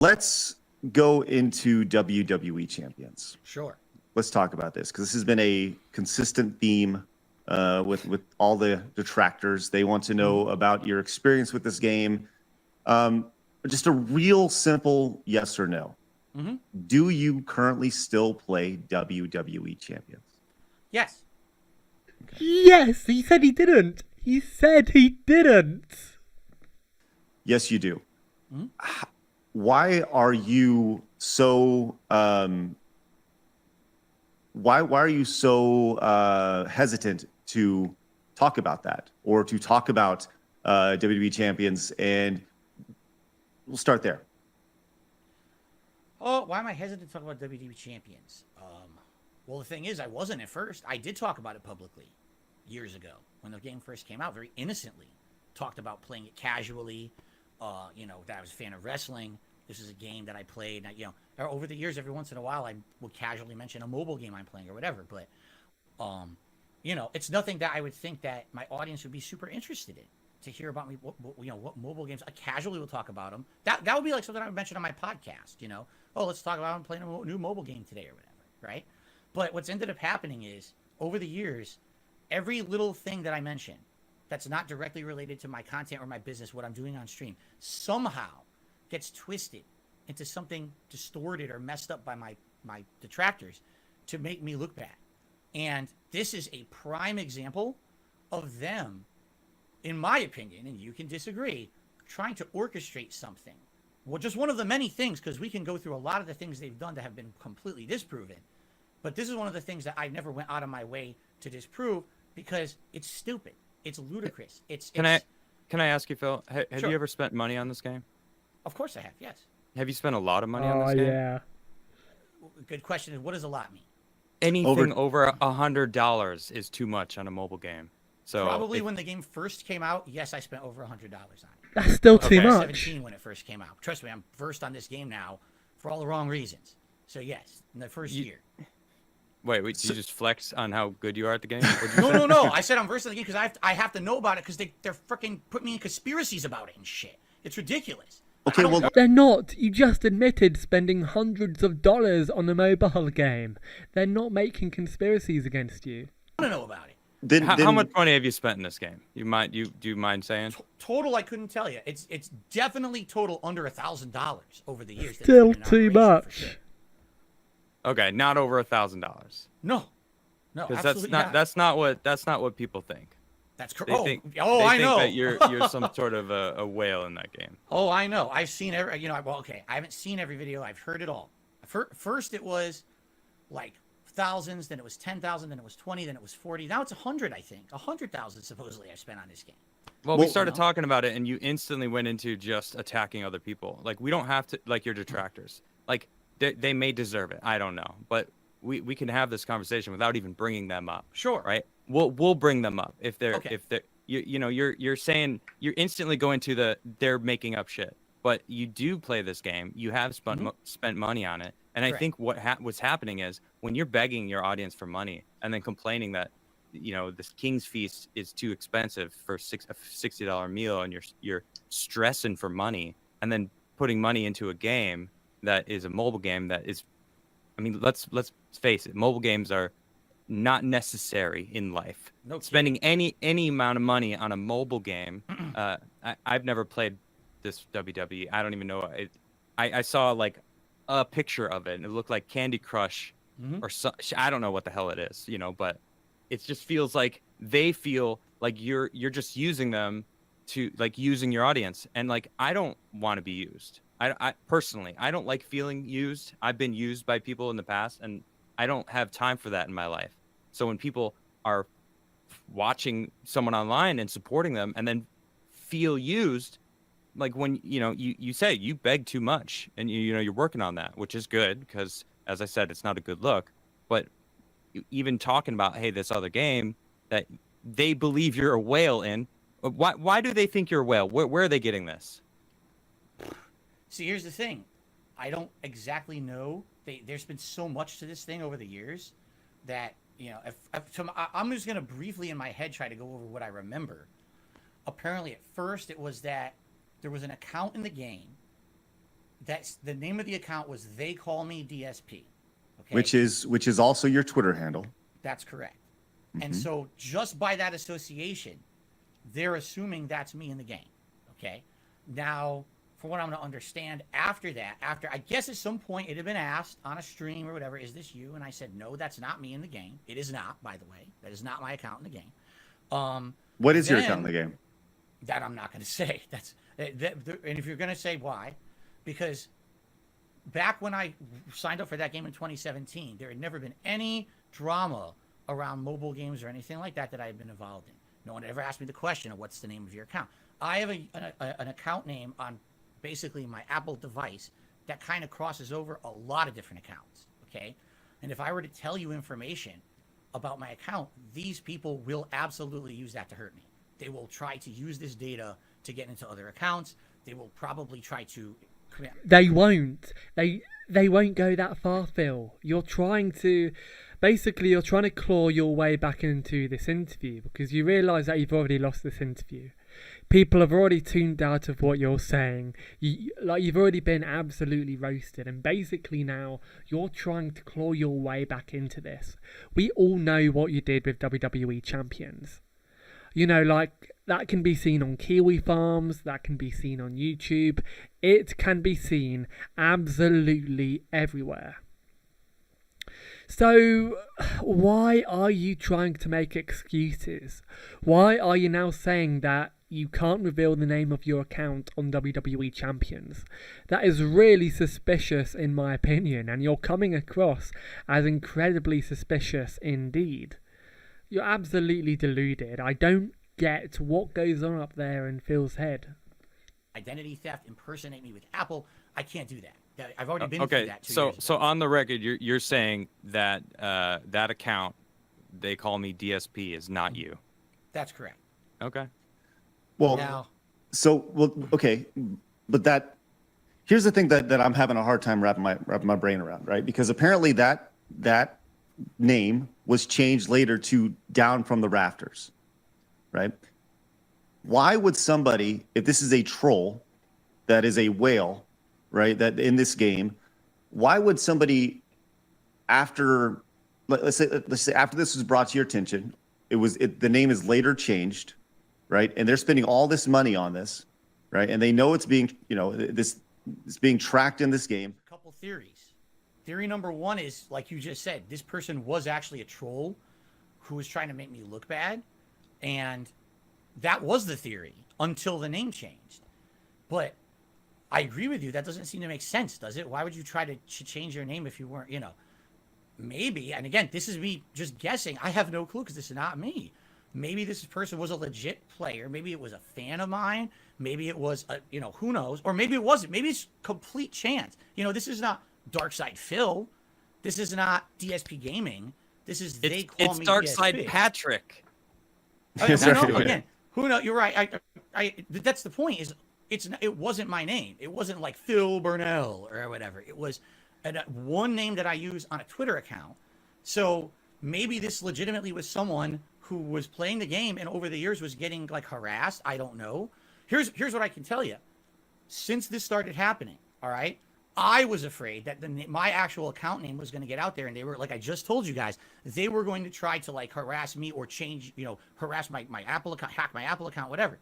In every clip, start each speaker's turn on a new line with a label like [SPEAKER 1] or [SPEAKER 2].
[SPEAKER 1] Let's go into WWE champions.
[SPEAKER 2] Sure.
[SPEAKER 1] Let's talk about this because this has been a consistent theme with all the detractors. They want to know about your experience with this game. Just a real simple yes or no. Do you currently still play WWE champions?
[SPEAKER 2] Yes.
[SPEAKER 3] Okay. Yes, he said he didn't. He said he didn't.
[SPEAKER 1] Yes, you do. Why are you so why are you so hesitant to talk about that or to talk about WWE champions? And we'll start there.
[SPEAKER 2] Oh, why am I hesitant to talk about WWE champions? Well, the thing is, I wasn't at first. I did talk about it publicly years ago when the game first came out, very innocently. Talked about playing it casually. That I was a fan of wrestling. This is a game that I played. Over the years, every once in a while, I would casually mention a mobile game I'm playing or whatever. But, it's nothing that I would think that my audience would be super interested in to hear about me. What mobile games I casually will talk about them. That would be like something I would mention on my podcast. Oh, let's talk about I'm playing a new mobile game today or whatever, right? But what's ended up happening is over the years, every little thing that I mention that's not directly related to my content or my business, what I'm doing on stream, somehow gets twisted into something distorted or messed up by my detractors to make me look bad. And this is a prime example of them, in my opinion, and you can disagree, trying to orchestrate something. Well, just one of the many things, because we can go through a lot of the things they've done that have been completely disproven. But this is one of the things that I never went out of my way to disprove because it's stupid. It's ludicrous.
[SPEAKER 4] Can I ask you, Phil? Have
[SPEAKER 2] Sure.
[SPEAKER 4] you ever spent money on this game?
[SPEAKER 2] Of course I have, yes.
[SPEAKER 4] Have you spent a lot of money on this game?
[SPEAKER 3] Oh, yeah.
[SPEAKER 2] Good question is, what does a lot mean?
[SPEAKER 4] Anything over $100 is too much on a mobile game. So
[SPEAKER 2] Probably when the game first came out, yes, I spent over $100 on it.
[SPEAKER 3] That's still too
[SPEAKER 2] I was
[SPEAKER 3] much.
[SPEAKER 2] 17 when it first came out. Trust me, I'm versed on this game now for all the wrong reasons. So yes, in the first year.
[SPEAKER 4] Wait, you just flex on how good you are at the game?
[SPEAKER 2] No. I said I'm versed in the game because I have to know about it because they're freaking put me in conspiracies about it and shit. It's ridiculous.
[SPEAKER 1] Okay, well,
[SPEAKER 3] They're not. You just admitted spending hundreds of dollars on a mobile game. They're not making conspiracies against you.
[SPEAKER 2] I want to know about it.
[SPEAKER 1] then
[SPEAKER 4] How much money have you spent in this game? Do you mind saying?
[SPEAKER 2] Total, I couldn't tell you. It's definitely total under $1,000 over the years.
[SPEAKER 3] Still too much.
[SPEAKER 2] Sure.
[SPEAKER 4] Okay, not over $1,000.
[SPEAKER 2] No,
[SPEAKER 4] Because
[SPEAKER 2] absolutely
[SPEAKER 4] that's not what people think.
[SPEAKER 2] That's correct.
[SPEAKER 4] They think
[SPEAKER 2] I know.
[SPEAKER 4] that you're some sort of a whale in that game.
[SPEAKER 2] Oh, I know. I've seen every. I haven't seen every video. I've heard it all. First, it was like thousands. Then it was 10,000. Then it was 20. Then it was 40. Now it's 100. I think 100,000 supposedly I spent on this game.
[SPEAKER 4] Well, we started talking about it, and you instantly went into just attacking other people. Like, we don't have to, like, your detractors. Like, they may deserve it. I don't know, but we can have this conversation without even bringing them up.
[SPEAKER 2] Sure.
[SPEAKER 4] Right? We'll bring them up if they're
[SPEAKER 2] Okay.
[SPEAKER 4] you're saying you're instantly going to they're making up shit. But you do play this game. You have spent money on it, and I think what's happening is when you're begging your audience for money and then complaining that this King's Feast is too expensive for a $60 meal, and you're stressing for money, and then putting money into a game that is a mobile game that is, I mean, let's face it, mobile games are not necessary in life.
[SPEAKER 2] No kidding.
[SPEAKER 4] Spending any amount of money on a mobile game, I've never played this WWE. I don't even know. I saw like a picture of it, and it looked like Candy Crush or I don't know what the hell it is, but it just feels like they feel like you're just using them to, like, using your audience, and like, I don't want to be used. I personally, I don't like feeling used. I've been used by people in the past, and I don't have time for that in my life. So when people are watching someone online and supporting them and then feel used, like when, you say you beg too much, and you're working on that, which is good because, as I said, it's not a good look. But even talking about, hey, this other game that they believe you're a whale in, why do they think you're a whale? Where are they getting this?
[SPEAKER 2] See, here's the thing. I don't exactly know. There's been so much to this thing over the years that, I'm just going to briefly in my head try to go over what I remember. Apparently, at first, it was that there was an account in the game That's the name of the account was They Call Me DSP. Okay.
[SPEAKER 1] Which is also your Twitter handle.
[SPEAKER 2] That's correct. And so just by that association, they're assuming that's me in the game. Okay. Now, from what I'm going to understand after that, after I guess at some point it had been asked on a stream or whatever, is this you? And I said, no, that's not me in the game. It is not, by the way. That is not my account in the game.
[SPEAKER 1] What is your account in the game?
[SPEAKER 2] That I'm not going to say. And if you're going to say why, because back when I signed up for that game in 2017, there had never been any drama around mobile games or anything like that I had been involved in. No one ever asked me the question of what's the name of your account. I have an account name on basically my Apple device that kind of crosses over a lot of different accounts, okay? And if I were to tell you information about my account, these people will absolutely use that to hurt me. They will try to use this data to get into other accounts. They will probably try to...
[SPEAKER 3] They won't. They won't go that far, Phil. You're trying to claw your way back into this interview because you realise that you've already lost this interview. People have already tuned out of what you're saying. You've already been absolutely roasted, and basically now you're trying to claw your way back into this. We all know what you did with WWE Champions. You know, like, that can be seen on Kiwi Farms, that can be seen on YouTube. It can be seen absolutely everywhere. So, why are you trying to make excuses? Why are you now saying that you can't reveal the name of your account on WWE Champions? That is really suspicious in my opinion, and you're coming across as incredibly suspicious indeed. You're absolutely deluded. I don't get what goes on up there in Phil's head.
[SPEAKER 2] Identity theft, impersonate me with Apple. I can't do that. I've already been through that 2 years ago.
[SPEAKER 4] So on the record, you're saying that that account, They Call Me DSP, is not you.
[SPEAKER 2] That's correct.
[SPEAKER 4] Okay.
[SPEAKER 1] Well, okay, but here's the thing that I'm having a hard time wrapping my brain around, right? Because apparently that name was changed later to Down from the Rafters, right? Why would somebody, if this is a troll that is a whale, right, that in this game, why would somebody after, let's say after this was brought to your attention, the name is later changed, right? And they're spending all this money on this, right? And they know it's being, it's being tracked in this game.
[SPEAKER 2] A couple theories. Theory number one is, like you just said, this person was actually a troll who was trying to make me look bad. And that was the theory until the name changed. But I agree with you. That doesn't seem to make sense, does it? Why would you try to change your name if you weren't, maybe. And again, this is me just guessing. I have no clue because this is not me. Maybe this person was a legit player. Maybe it was a fan of mine. Maybe it was, who knows? Or maybe it wasn't. Maybe it's complete chance. This is not DarkSydePhil. This is not DSPgaming. This is They Call Me DSP. It's
[SPEAKER 4] DarkSide Patrick.
[SPEAKER 2] Again, who knows? You're right. That's the point. It wasn't my name. It wasn't like Phil Burnell or whatever. It was one name that I use on a Twitter account. So maybe this legitimately was someone who was playing the game and over the years was getting like harassed. I don't know. Here's what I can tell you. Since this started happening, all right, I was afraid that my actual account name was going to get out there, and they were, like I just told you guys, they were going to try to like harass me or change, harass my Apple account, hack my Apple account, whatever.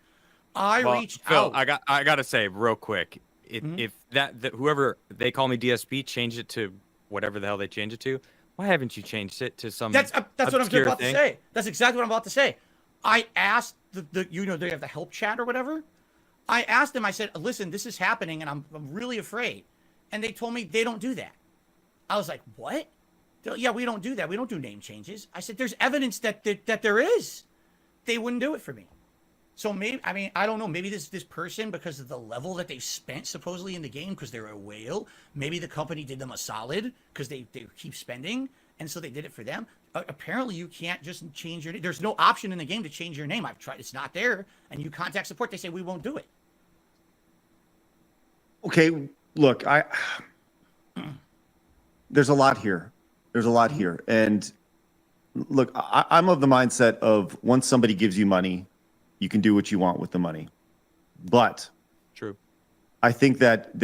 [SPEAKER 2] I reached
[SPEAKER 4] Phil,
[SPEAKER 2] out.
[SPEAKER 4] I gotta say real quick, if that whoever They Call Me DSP changed it to whatever the hell they changed it to, why haven't you changed it to some?
[SPEAKER 2] That's what I'm about to say. That's exactly what I'm about to say. I asked they have the help chat or whatever. I asked them. I said, listen, this is happening, and I'm really afraid. And they told me they don't do that. I was like, what? They're like, yeah, we don't do that. We don't do name changes. I said, there's evidence that there is. They wouldn't do it for me. So maybe, I don't know. Maybe this person, because of the level that they've spent supposedly in the game, because they're a whale, maybe the company did them a solid because they keep spending. And so they did it for them. Apparently you can't just change your name. There's no option in the game to change your name. I've tried. It's not there. And you contact support. They say, we won't do it.
[SPEAKER 1] Okay. Look, there's a lot here. And look, I'm of the mindset of once somebody gives you money, you can do what you want with the money. But
[SPEAKER 4] true.
[SPEAKER 1] I think that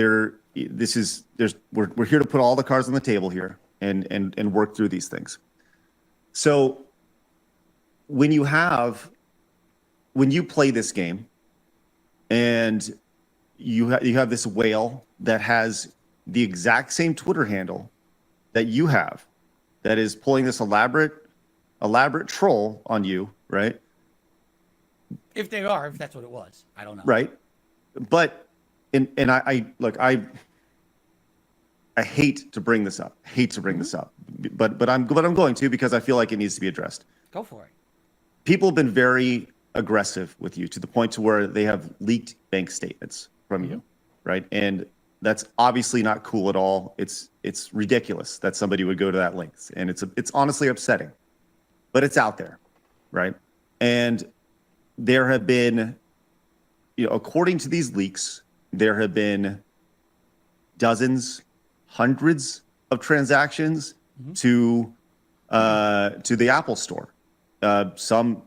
[SPEAKER 1] we're here to put all the cards on the table here and work through these things. So when you play this game and you have this whale that has the exact same Twitter handle that you have, that is pulling this elaborate troll on you, right?
[SPEAKER 2] If that's what it was, I don't know.
[SPEAKER 1] Right, but I hate to bring this up. But I'm going to, because I feel like it needs to be addressed.
[SPEAKER 2] Go for it.
[SPEAKER 1] People have been very aggressive with you to the point to where they have leaked bank statements from you, right? And that's obviously not cool at all. It's ridiculous that somebody would go to that length, and it's honestly upsetting. But it's out there, right? And there have been, according to these leaks, there have been dozens, hundreds of transactions to the Apple Store.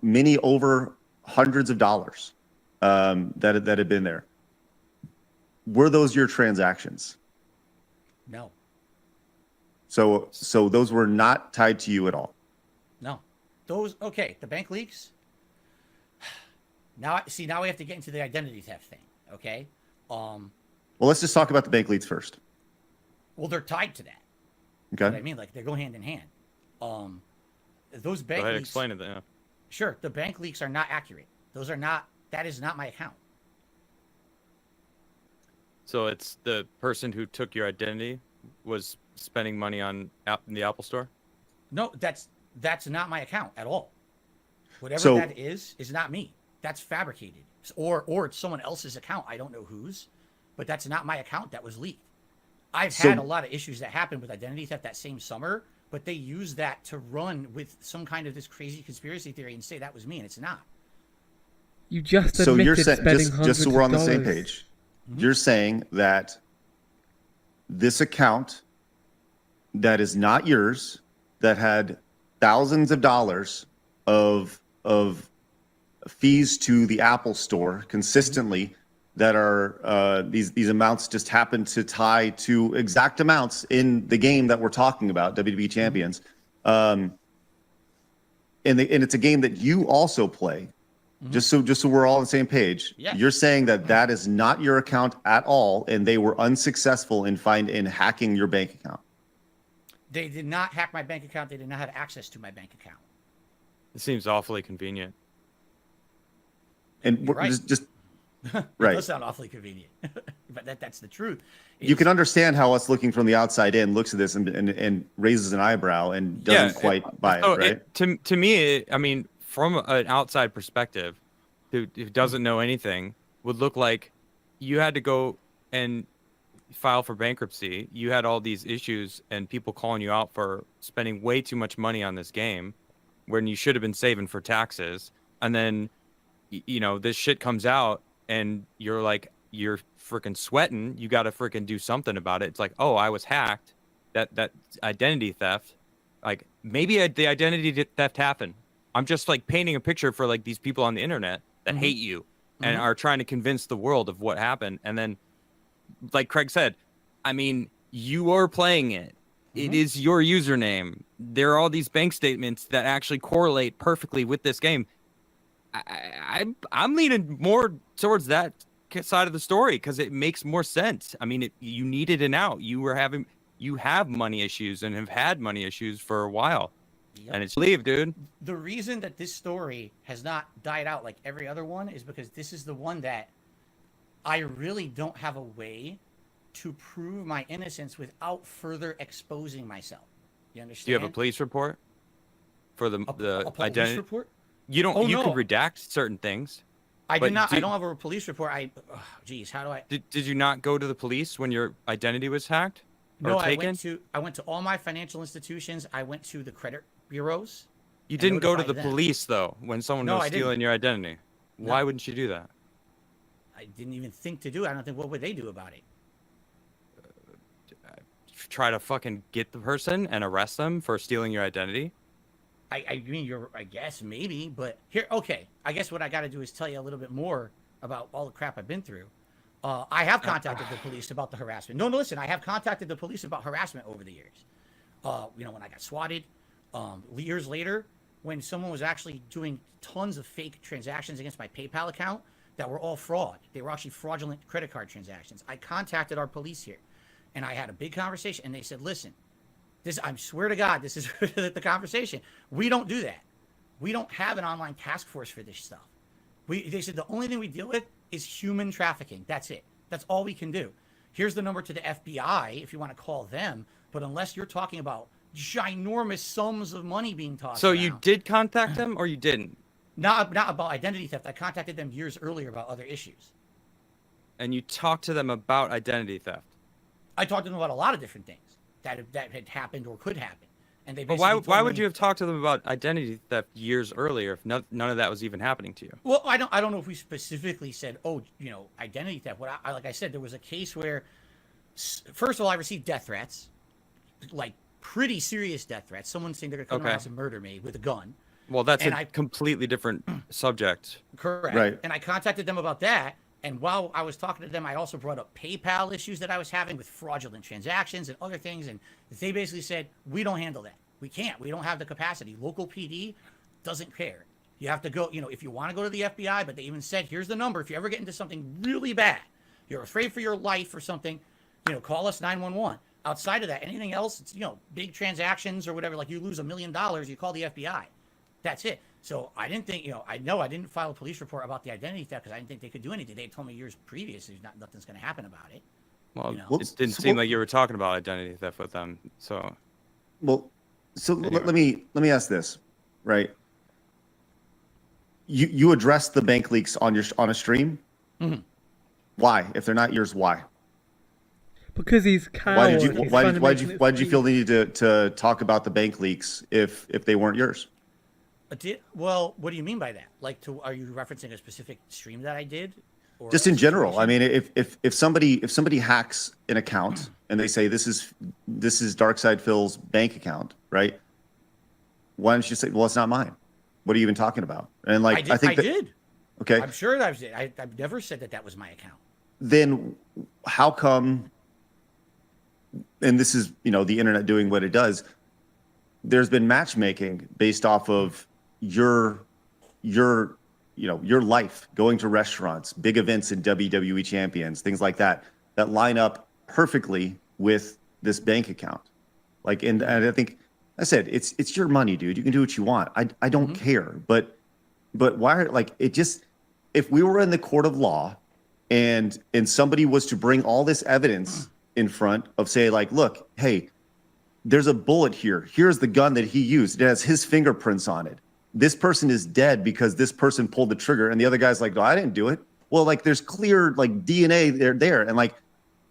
[SPEAKER 1] Many over hundreds of dollars that have been there. Were those your transactions?
[SPEAKER 2] No.
[SPEAKER 1] So those were not tied to you at all.
[SPEAKER 2] No. The bank leaks. Now we have to get into the identity theft thing. Okay.
[SPEAKER 1] Well, let's just talk about the bank leaks first.
[SPEAKER 2] Well, they're tied to that.
[SPEAKER 1] Okay.
[SPEAKER 2] You know what I mean, like, they go hand in hand. Those bank
[SPEAKER 4] Go ahead,
[SPEAKER 2] leaks.
[SPEAKER 4] explain it. Yeah.
[SPEAKER 2] Sure, the bank leaks are not accurate. That is not my account.
[SPEAKER 4] So it's the person who took your identity was spending money in the Apple Store?
[SPEAKER 2] No, that's not my account at all. Whatever that is not me. That's fabricated. Or it's someone else's account. I don't know whose, but that's not my account that was leaked. I've had a lot of issues that happened with identity theft that same summer, but they use that to run with some kind of this crazy conspiracy theory and say that was me, and it's not.
[SPEAKER 3] You just
[SPEAKER 1] so you're
[SPEAKER 3] admitted
[SPEAKER 1] saying,
[SPEAKER 3] spending
[SPEAKER 1] just so we're on the same
[SPEAKER 3] $100.
[SPEAKER 1] page, you're saying that this account that is not yours, that had thousands of dollars of fees to the Apple Store consistently, that are these amounts just happen to tie to exact amounts in the game that we're talking about, WWE Champions, and it's a game that you also play. Just so we're all on the same page.
[SPEAKER 2] Yeah.
[SPEAKER 1] You're saying that is not your account at all, and they were unsuccessful in hacking your bank account.
[SPEAKER 2] They did not hack my bank account. They did not have access to my bank account.
[SPEAKER 4] It seems awfully convenient.
[SPEAKER 1] And
[SPEAKER 2] Right.
[SPEAKER 1] just
[SPEAKER 2] It
[SPEAKER 1] right.
[SPEAKER 2] does sound awfully convenient, but that's the truth.
[SPEAKER 1] You can understand how us looking from the outside in looks at this and raises an eyebrow and doesn't quite buy it, right?
[SPEAKER 4] To me, I mean, from an outside perspective, who doesn't know anything, would look like you had to go and file for bankruptcy. You had all these issues and people calling you out for spending way too much money on this game when you should have been saving for taxes. And then, this shit comes out and you're freaking sweating. You got to freaking do something about it. It's like, oh, I was hacked. That identity theft. Like, maybe the identity theft happened. I'm just like painting a picture for like these people on the internet that hate you and are trying to convince the world of what happened. And then, like Craig said, I mean, you are playing it. It is your username. There are all these bank statements that actually correlate perfectly with this game. I'm leaning more towards that side of the story because it makes more sense. I mean, you needed an out. You have money issues and have had money issues for a while. Yep. And it's leave, dude.
[SPEAKER 2] The reason that this story has not died out like every other one is because this is the one that I really don't have a way to prove my innocence without further exposing myself. You understand?
[SPEAKER 4] Do you have a police report for the
[SPEAKER 2] a police
[SPEAKER 4] identity
[SPEAKER 2] report?
[SPEAKER 4] You don't.
[SPEAKER 2] Oh,
[SPEAKER 4] you
[SPEAKER 2] no.
[SPEAKER 4] can redact certain things.
[SPEAKER 2] I do not. I don't have a police report. Geez, how do I?
[SPEAKER 4] Did you not go to the police when your identity was hacked or
[SPEAKER 2] No,
[SPEAKER 4] taken?
[SPEAKER 2] I went to all my financial institutions. I went to the credit bureaus.
[SPEAKER 4] You didn't go to the
[SPEAKER 2] notified them.
[SPEAKER 4] police though when someone
[SPEAKER 2] No,
[SPEAKER 4] was
[SPEAKER 2] I didn't.
[SPEAKER 4] stealing your identity.
[SPEAKER 2] No.
[SPEAKER 4] Why wouldn't you do that?
[SPEAKER 2] I didn't even think to do it. I don't think. What would they do about it?
[SPEAKER 4] Try to fucking get the person and arrest them for stealing your identity?
[SPEAKER 2] I mean, I guess maybe, but here, okay. I guess what I got to do is tell you a little bit more about all the crap I've been through. I have contacted the police about the harassment. No, listen, I have contacted the police about harassment over the years. When I got swatted, years later, when someone was actually doing tons of fake transactions against my PayPal account that were all fraud. They were actually fraudulent credit card transactions. I contacted our police here, and I had a big conversation, and they said, listen, I swear to God, this is the conversation. We don't do that. We don't have an online task force for this stuff. They said the only thing we deal with is human trafficking. That's it. That's all we can do. Here's the number to the FBI if you want to call them. But unless you're talking about ginormous sums of money being tossed
[SPEAKER 4] So
[SPEAKER 2] around,
[SPEAKER 4] you did contact them or you didn't?
[SPEAKER 2] not about identity theft. I contacted them years earlier about other issues.
[SPEAKER 4] And you talked to them about identity theft.
[SPEAKER 2] I talked to them about a lot of different things that had happened or could happen. And they
[SPEAKER 4] But
[SPEAKER 2] basically
[SPEAKER 4] why
[SPEAKER 2] told
[SPEAKER 4] would
[SPEAKER 2] me-
[SPEAKER 4] you have talked to them about identity theft years earlier if none of that was even happening to you?
[SPEAKER 2] Well, I don't know if we specifically said, identity theft. What like I said, there was a case where, first of all, I received death threats, like pretty serious death threats. Someone saying they're going to come to my house and murder me with a gun.
[SPEAKER 4] Well, that's
[SPEAKER 2] And
[SPEAKER 4] a
[SPEAKER 2] I-
[SPEAKER 4] completely different subject.
[SPEAKER 2] Correct.
[SPEAKER 1] Right.
[SPEAKER 2] And I contacted them about that. And while I was talking to them, I also brought up PayPal issues that I was having with fraudulent transactions and other things. And they basically said, we don't handle that. We can't. We don't have the capacity. Local PD doesn't care. You have to go, if you want to go to the FBI, but they even said, here's the number. If you ever get into something really bad, you're afraid for your life or something, call us 911. Outside of that, anything else, it's, big transactions or whatever, like you lose $1 million, you call the FBI. That's it. So I didn't think, I didn't file a police report about the identity theft because I didn't think they could do anything. They had told me years previous nothing's going to happen about it.
[SPEAKER 4] Well,
[SPEAKER 1] Well,
[SPEAKER 4] it didn't
[SPEAKER 1] so
[SPEAKER 4] seem
[SPEAKER 1] what-
[SPEAKER 4] like you were talking about identity theft with them. So
[SPEAKER 1] Well, so
[SPEAKER 4] Anyway.
[SPEAKER 1] let me ask this, right? You addressed the bank leaks on a stream.
[SPEAKER 2] Mhm.
[SPEAKER 1] Why? If they're not yours, why?
[SPEAKER 3] Because he's coward.
[SPEAKER 1] Why did you
[SPEAKER 3] he's
[SPEAKER 1] why
[SPEAKER 3] trying
[SPEAKER 1] did
[SPEAKER 3] to
[SPEAKER 1] why
[SPEAKER 3] make
[SPEAKER 1] did you
[SPEAKER 3] it
[SPEAKER 1] why did you
[SPEAKER 3] free.
[SPEAKER 1] feel the need to talk about the bank leaks if they weren't yours?
[SPEAKER 2] Well, what do you mean by that? Like, are you referencing a specific stream that I did? Or
[SPEAKER 1] Just
[SPEAKER 2] a
[SPEAKER 1] in general. I
[SPEAKER 2] situation?
[SPEAKER 1] mean, if somebody hacks an account and they say this is DarkSydePhil's bank account, right? Why don't you say, well, it's not mine? What are you even talking about? And
[SPEAKER 2] I
[SPEAKER 1] like,
[SPEAKER 2] did.
[SPEAKER 1] I think that,
[SPEAKER 2] did.
[SPEAKER 1] okay,
[SPEAKER 2] I'm sure that I did. I've never said that was my account.
[SPEAKER 1] then how come, and this is, the internet doing what it does, there's been matchmaking based off of your life, going to restaurants, big events in WWE champions, things like that line up perfectly with this bank account. Like, and I think I said, it's your money, dude. You can do what you want. I don't care. But why, like, it just, if we were in the court of law and somebody was to bring all this evidence in front of, say, like, look, hey, there's a bullet here. Here's the gun that he used. It has his fingerprints on it. This person is dead because this person pulled the trigger, and the other guy's like, no, I didn't do it. Well, like, there's clear, like, DNA there. And like,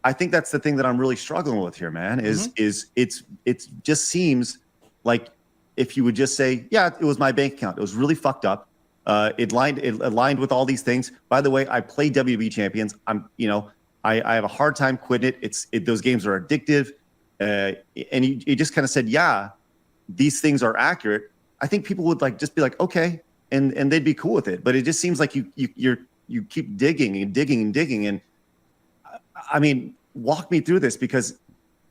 [SPEAKER 1] I think that's the thing that I'm really struggling with here, man, is it just seems like if you would just say, yeah, it was my bank account. It was really fucked up. It aligned with all these things. By the way, I play WWE champions. I have a hard time quitting it. Those games are addictive. And you just kind of said, yeah, these things are accurate. I think people would just be like, okay, and they'd be cool with it. But it just seems like you keep digging and digging and digging. And I mean, walk me through this, because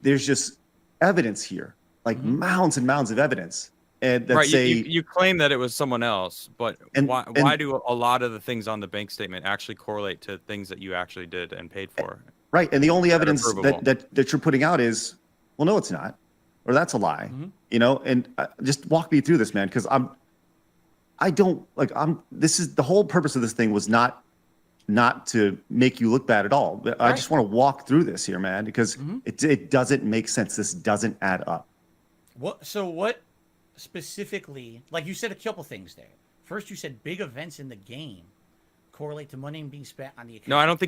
[SPEAKER 1] there's just evidence here, like mounds and mounds of evidence. And that
[SPEAKER 4] right,
[SPEAKER 1] say,
[SPEAKER 4] you claim that it was someone else, but
[SPEAKER 1] And-
[SPEAKER 4] why do a lot of the things on the bank statement actually correlate to things that you actually did and paid for?
[SPEAKER 1] right. And the only
[SPEAKER 4] are
[SPEAKER 1] evidence
[SPEAKER 4] provable.
[SPEAKER 1] that you're putting out is, well, no, it's not, or that's a lie, and just walk me through this, man. Cause this is the whole purpose of this thing was not to make you look bad at all. But I just want to walk through this here, man, because it doesn't make sense. This doesn't add up.
[SPEAKER 2] What specifically, like you said a couple things there. First, you said big events in the game correlate to money being spent on the account.
[SPEAKER 4] No, I don't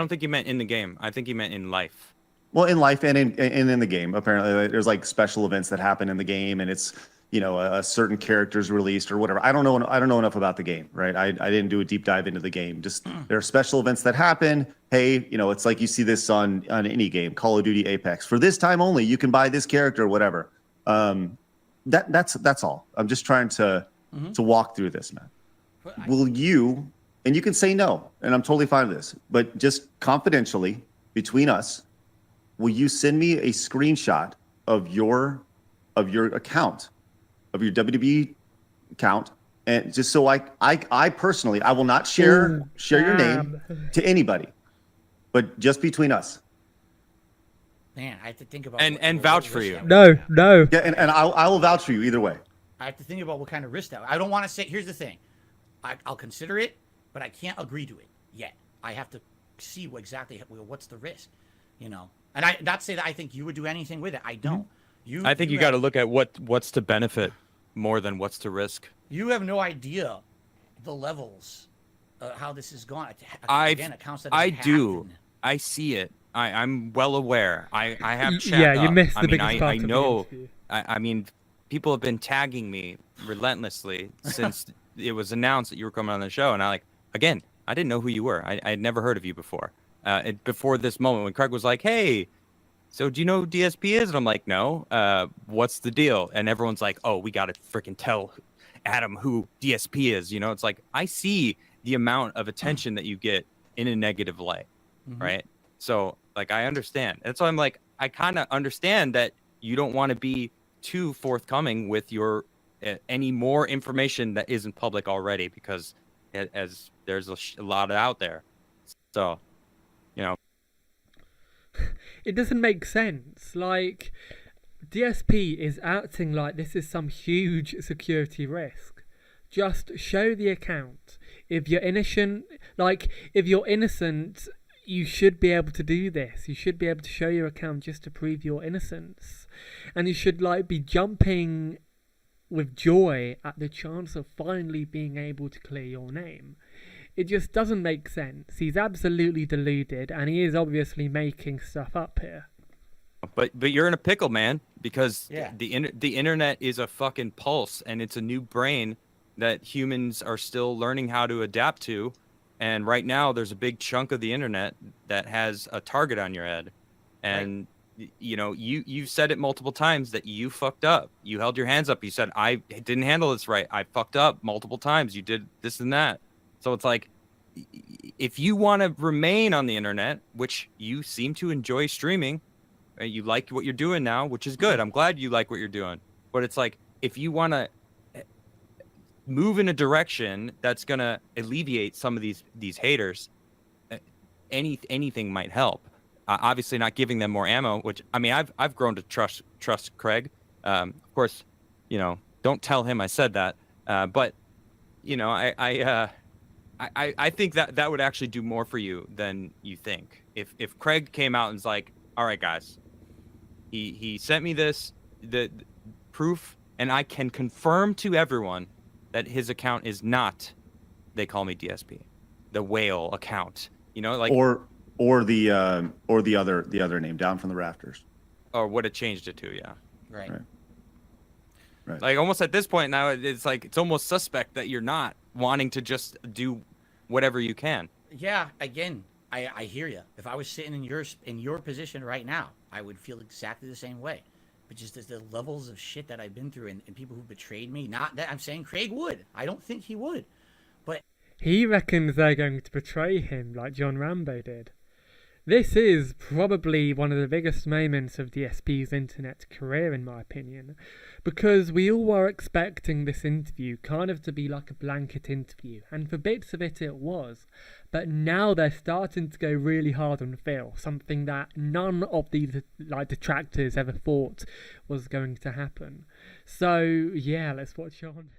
[SPEAKER 4] think he meant in the game. I think he meant in life.
[SPEAKER 1] Well, in life and in the game, apparently there's like special events that happen in the game, and it's a certain character's released or whatever. I don't know enough about the game, right? I didn't do a deep dive into the game. Just there are special events that happen. Hey, it's like you see this on any game, Call of Duty, Apex. For this time only, you can buy this character, or whatever. That's all. I'm just trying to walk through this, man.
[SPEAKER 2] But
[SPEAKER 1] Will you and you can say no, and I'm totally fine with this, but just confidentially between us, will you send me a screenshot of your account, of your WWE account, and just so I personally, I will not share your name to anybody, but just between us.
[SPEAKER 2] Man, I have to think about
[SPEAKER 4] And vouch for you.
[SPEAKER 3] No.
[SPEAKER 1] Yeah, and I will vouch for you either way.
[SPEAKER 2] I have to think about what kind of risk that. I don't want to say. Here's the thing, I'll consider it, but I can't agree to it yet. I have to see exactly what's the risk, you know. And I not say that I think you would do anything with it. I don't.
[SPEAKER 4] I think you got to look at what's to benefit more than what's to risk.
[SPEAKER 2] You have no idea the levels, how this is going. Accounts that
[SPEAKER 4] I
[SPEAKER 2] have
[SPEAKER 4] do.
[SPEAKER 2] happened.
[SPEAKER 4] I see it. I'm well aware. I have chat
[SPEAKER 3] Yeah, you
[SPEAKER 4] up.
[SPEAKER 3] missed
[SPEAKER 4] I
[SPEAKER 3] the
[SPEAKER 4] mean,
[SPEAKER 3] biggest part
[SPEAKER 4] I
[SPEAKER 3] of the
[SPEAKER 4] know.
[SPEAKER 3] interview.
[SPEAKER 4] I mean, people have been tagging me relentlessly since it was announced that you were coming on the show, and I didn't know who you were. I had never heard of you before. Before this moment when Craig was like, "Hey, so do you know who DSP is?" And I'm like, "No. What's the deal?" And everyone's like, "Oh, we got to freaking tell Adam who DSP is." You know, it's like I see the amount of attention that you get in a negative light, right? So like I understand. And so I'm like, I kind of understand that you don't want to be too forthcoming with your any more information that isn't public already, because as there's a lot out there. So, you know,
[SPEAKER 3] It doesn't make sense. Like, DSP is acting like this is some huge security risk. Just show the account. If you're innocent, you should be able to do this. You should be able to show your account just to prove your innocence. And you should be jumping with joy at the chance of finally being able to clear your name. It just doesn't make sense. He's absolutely deluded, and he is obviously making stuff up here.
[SPEAKER 4] but you're in a pickle, man, because
[SPEAKER 2] Yeah.
[SPEAKER 4] the internet is a fucking pulse, and it's a new brain that humans are still learning how to adapt to. And right now, there's a big chunk of the internet that has a target on your head. And, you know, you've said it multiple times that you fucked up. You held your hands up. You said, I didn't handle this right. I fucked up multiple times. You did this and that. So it's like, if you want to remain on the internet, which you seem to enjoy streaming, you like what you're doing now, which is good. I'm glad you like what you're doing. But it's like, if you want to move in a direction that's gonna alleviate some of these haters, anything might help. Obviously, not giving them more ammo, which I mean, I've grown to trust Craig. Of course, you know, don't tell him I said that. But you know, I think that would actually do more for you than you think. If Craig came out and was like, "All right, guys, he sent me the proof, and I can confirm to everyone that his account is not, they call me DSP, the whale account," you know, like
[SPEAKER 1] Or the other name, Down from the Rafters.
[SPEAKER 4] or what it changed it to, yeah.
[SPEAKER 2] Right.
[SPEAKER 1] Right.
[SPEAKER 4] Like almost at this point now, it's like it's almost suspect that you're not wanting to just do whatever you can.
[SPEAKER 2] Yeah. Again, I hear you. If I was sitting in your position right now, I would feel exactly the same way. But just as the levels of shit that I've been through and people who betrayed me, not that I'm saying Craig would. I don't think he would. But
[SPEAKER 3] He reckons they're going to betray him like John Rambo did. This is probably one of the biggest moments of DSP's internet career, in my opinion, because we all were expecting this interview kind of to be like a blanket interview, and for bits of it was, but now they're starting to go really hard on Phil, something that none of these detractors ever thought was going to happen. So yeah, let's watch on.